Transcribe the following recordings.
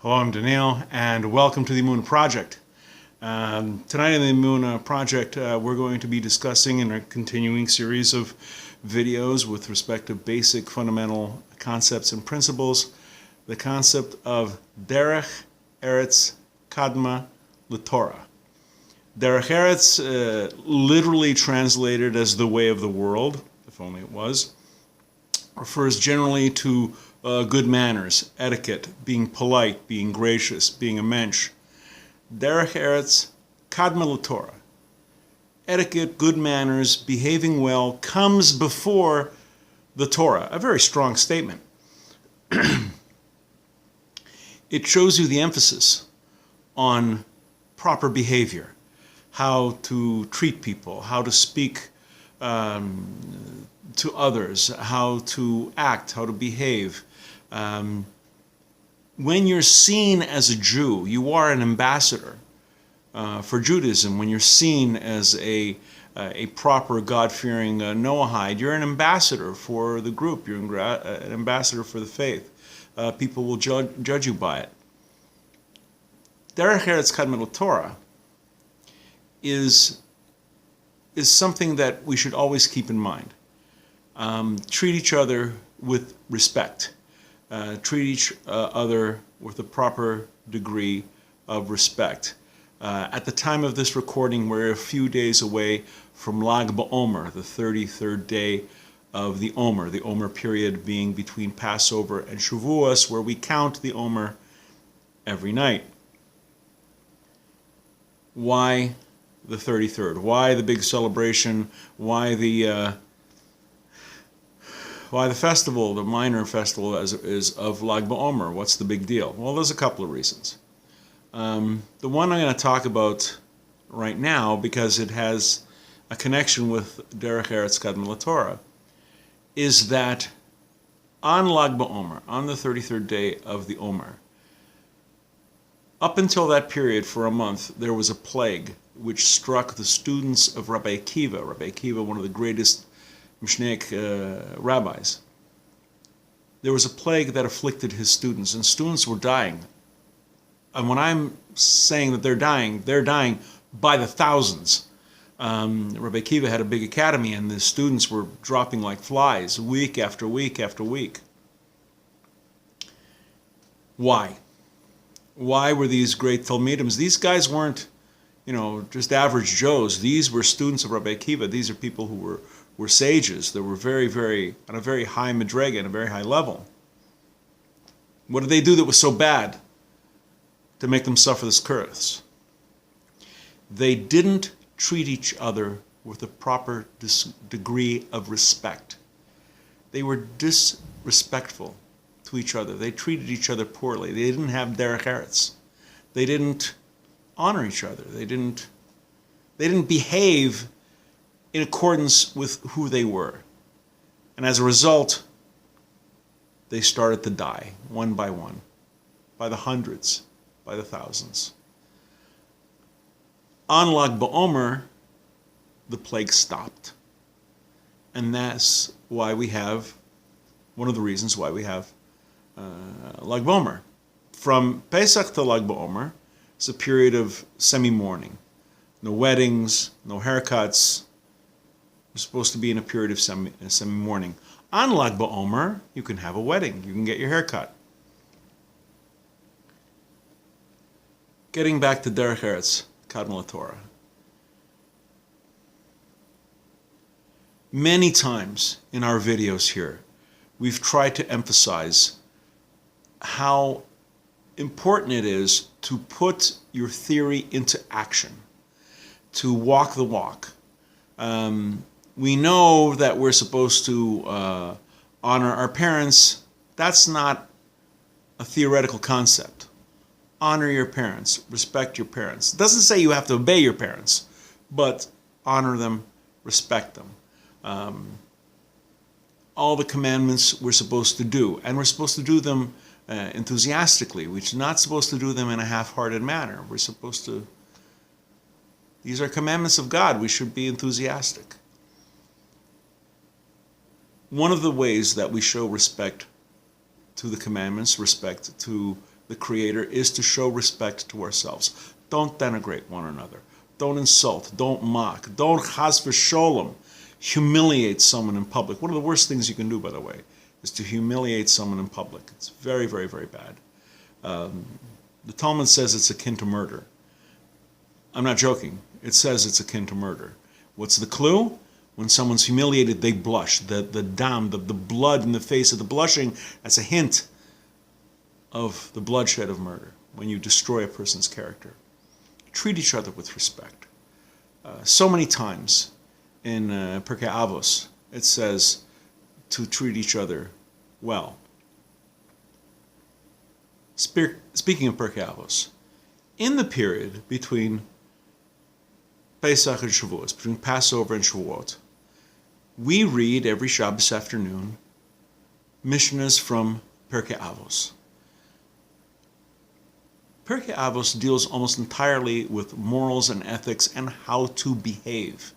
Hello, I'm Daniel, and welcome to the Moon Project. Tonight in the Moon Project, we're going to be discussing in a continuing series of videos with respect to basic fundamental concepts and principles, the concept of Derekh Eretz Kadma Torah. Derekh Eretz, literally translated as the way of the world, if only it was, refers generally to good manners, etiquette, being polite, being gracious, being a mensch. Derekh Eretz Kadma Torah. Etiquette, good manners, behaving well comes before the Torah. A very strong statement. It shows you the emphasis on proper behavior, how to treat people, how to speak to others, how to act, how to behave. When you're seen as a Jew, you are an ambassador for Judaism. When you're seen as a proper God-fearing Noahide, you're an ambassador for the group. You're an ambassador for the faith. People will judge you by it. Derekh Eretz Kadma Torah is something that we should always keep in mind. Treat each other with respect. Treat each other with a proper degree of respect. At the time of this recording, we're a few days away from Lag BaOmer, the 33rd day of the Omer period being between Passover and Shavuos, where we count the Omer every night. Why the 33rd? Why the big celebration? Why the festival, the minor festival is of Lag BaOmer? What's the big deal? Well, there's a couple of reasons. The one I'm going to talk about right now, because it has a connection with Derekh Eretz Kadma Torah, is that on Lag BaOmer, on the 33rd day of the Omer, up until that period for a month, there was a plague which struck the students of Rabbi Akiva. Rabbi Akiva, one of the greatest Mishnaic rabbis. There was a plague that afflicted his students, and students were dying. And when I'm saying that they're dying by the thousands. Rabbi Akiva had a big academy, and the students were dropping like flies week after week after week. Why? Why were these great Talmidim? These guys weren't, just average Joes. These were students of Rabbi Akiva. These are people who were sages. They were very, very, on a very high madrega, and a very high level. What did they do that was so bad to make them suffer this curse? They didn't treat each other with a proper degree of respect. They were disrespectful to each other. They treated each other poorly. They didn't have Derekh Eretz. They didn't honor each other. They didn't behave in accordance with who they were. And as a result, they started to die, one by one, by the hundreds, by the thousands. On Lag BaOmer, the plague stopped. And that's why we have, one of the reasons why we have Lag BaOmer. From Pesach to Lag BaOmer, it's a period of semi-mourning. No weddings, no haircuts. We're supposed to be in a period of semi-mourning. On Lag BaOmer, you can have a wedding. You can get your hair cut. Getting back to Derekh Eretz Kadma Torah. Many times in our videos here, we've tried to emphasize how important it is to put your theory into action, to walk the walk. We know that we're supposed to honor our parents. That's not a theoretical concept. Honor your parents, respect your parents. It doesn't say you have to obey your parents, but honor them, respect them. All the commandments we're supposed to do, and we're supposed to do them enthusiastically. We're not supposed to do them in a half-hearted manner. We're supposed to, these are commandments of God. We should be enthusiastic. One of the ways that we show respect to the commandments, respect to the Creator is to show respect to ourselves. Don't denigrate one another. Don't insult. Don't mock. Don't chas v'sholem humiliate someone in public. One of the worst things you can do, by the way, is to humiliate someone in public. It's very, very, very bad. The Talmud says it's akin to murder. I'm not joking. It says it's akin to murder. What's the clue? When someone's humiliated, they blush. The dam, the blood in the face of the blushing, that's a hint of the bloodshed of murder, when you destroy a person's character. Treat each other with respect. So many times in Pirkei Avos, it says to treat each other well. Speaking of Pirkei Avos, in the period between Pesach and Shavuot, between Passover and Shavuot, we read every Shabbos afternoon Mishnahs from Pirkei Avos. Pirkei Avos deals almost entirely with morals and ethics and how to behave.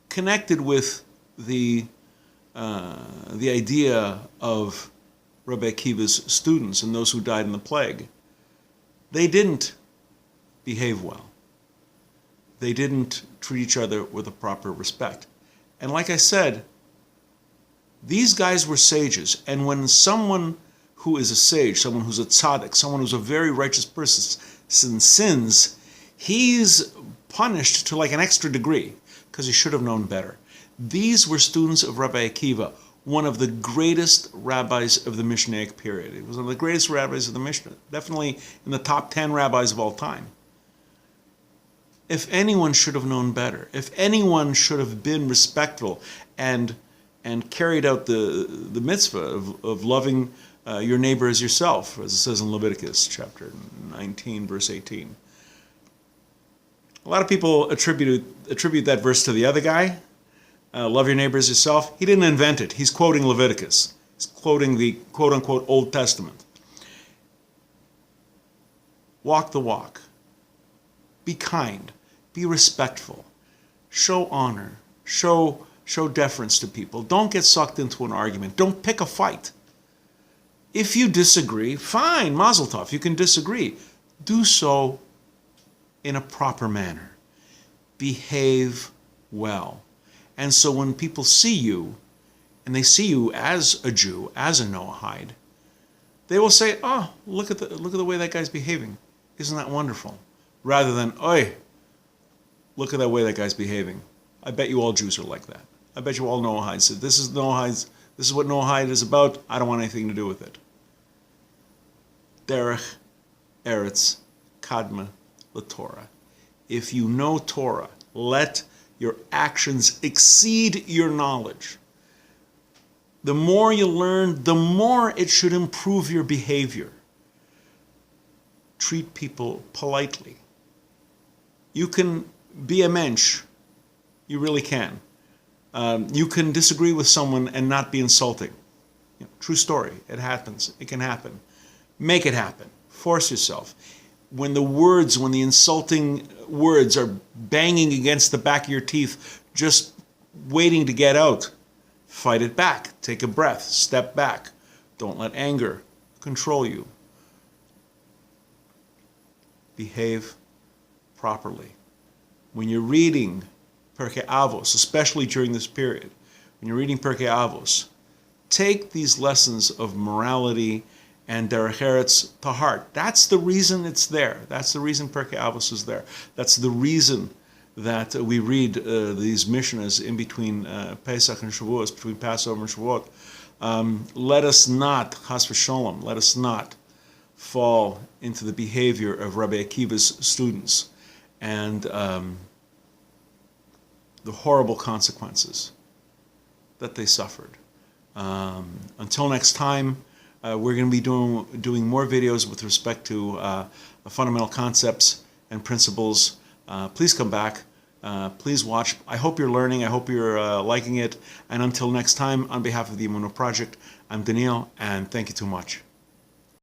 Connected with the idea of Rabbi Akiva's students and those who died in the plague, they didn't behave well. They didn't treat each other with a proper respect. And like I said, these guys were sages, and when someone who is a sage, someone who's a tzaddik, someone who's a very righteous person sins, he's punished to like an extra degree because he should have known better. These were students of Rabbi Akiva, one of the greatest rabbis of the Mishnaic period. He was one of the greatest rabbis of the Mishnah, definitely in the top 10 rabbis of all time. If anyone should have known better, if anyone should have been respectful and carried out the mitzvah of loving your neighbor as yourself, as it says in Leviticus chapter 19, verse 18. A lot of people attribute that verse to the other guy, love your neighbor as yourself. He didn't invent it. He's quoting Leviticus. He's quoting the quote-unquote Old Testament. Walk the walk. Be kind. Be respectful. Show honor. Show deference to people. Don't get sucked into an argument. Don't pick a fight. If you disagree, fine, mazel tov, you can disagree. Do so in a proper manner. Behave well. And so when people see you, and they see you as a Jew, as a Noahide, they will say, oh, look at the way that guy's behaving. Isn't that wonderful? Rather than, oi, look at the way that guy's behaving. I bet you all Jews are like that. I bet you all Noahides said, this is what Noahide is about. I don't want anything to do with it. Derekh Eretz Kadma Torah. If you know Torah, let your actions exceed your knowledge. The more you learn, the more it should improve your behavior. Treat people politely. You can be a mensch. You really can. You can disagree with someone and not be insulting. True story. It happens. It can happen. Make it happen. Force yourself. When the insulting words are banging against the back of your teeth, just waiting to get out, fight it back. Take a breath. Step back. Don't let anger control you. Behave properly. When you're reading Pirkei Avos, especially during this period, when you're reading Pirkei Avos, take these lessons of morality and Derech Eretz to heart. That's the reason it's there. That's the reason Pirkei Avos is there. That's the reason that we read these Mishnahs in between Pesach and Shavuot, between Passover and Shavuot. Let us not, chas v'sholem, let us not fall into the behavior of Rabbi Akiva's students and the horrible consequences that they suffered. Until next time, we're going to be doing more videos with respect to fundamental concepts and principles. Please come back. Please watch. I hope you're learning. I hope you're liking it. And until next time, on behalf of the Emunah Project, I'm Daniel, and thank you too much.